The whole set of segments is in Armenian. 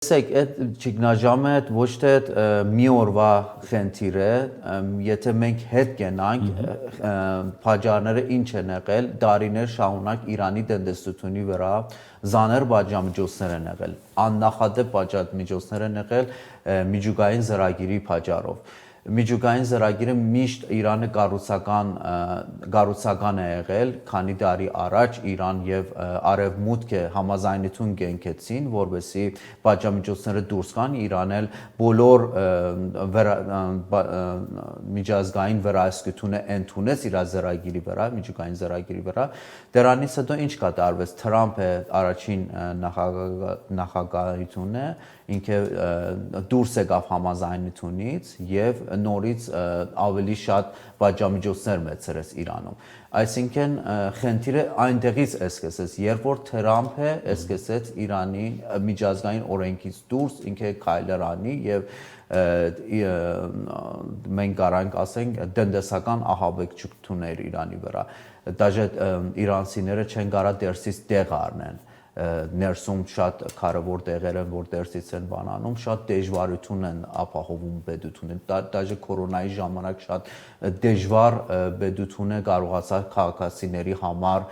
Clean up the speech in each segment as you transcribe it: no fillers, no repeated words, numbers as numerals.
Տեսեք, այդ ճգնաժամը ոչ թե մի օրվա խնդիր է, եթե մենք հետ կենանք, փաջարները ինչ են եղել, դարիներ շարունակ Իրանի տնտեսությունի վրա զաներ պատժամիջոցներ են եղել, աննախադեպ պատժամիջոցներ են եղել միջուկային ծրագիրի պատճառով։ Միջուկային ծրագիրը միշտ Իրանը կառուցական է եղել, քանի տարի առաջ Իրան եւ Արևմուտքը համաձայնություն կենքեցին, որովհետեւ պատժամիջոցները դուրս գան, Իրանն էլ բոլոր միջազգային վերահսկությունը ընդունեց իր ծրագիրի վրա, միջուկային ծրագիրի վրա։ Դրանից հետո ինչ կատարվեց։ Թրամփը առաջին նախագահությունն է, ինքը դուրս եկավ համաձայնությունից եւ նորից ավելի շատ պատժամիջոցներ մեծրեց Իրանում։ Այսինքն խնդիրը այնտեղից սկսեց, երբ որ Թրամփը սկսեց Իրանի միջազգային օրենքից դուրս ինքը քայլեր անի եւ մենք կարանք ասենք տնտեսական ահաբեկչություններ Իրանի վրա։ Դաժե իրանցիները չեն կարա դերսից տեղ առնեն։ Ներսում շատ կարևոր տեղեր են, որ դերսից են բանանում, շատ դժվարություն են ապահովում պետությունը։ Դաժե կորոնայի ժամանակ շատ դժվար պետությունը կարողացավ քաղաքացիների համար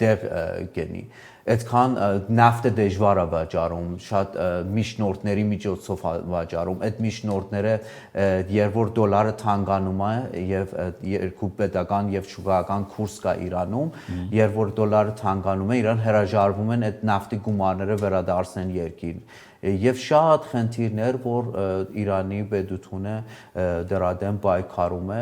տեղ գտնի։ Այդքան նավթը դժվար է վաճառում, շատ միջնորդների միջոցով վաճառում։ Այդ միջնորդները երբ որ դոլարը թանկանում է եւ երկու պետական եւ շուկայական կուրս կա Իրանում, երբ որ դոլարը թանկանում է, իրան հրաժարվում են այդ նավթի գումարները վերադարձնել երկրին։ Եվ շատ խնդիրներ, որ Իրանի պետությունը դրա դեմ պայքարում է։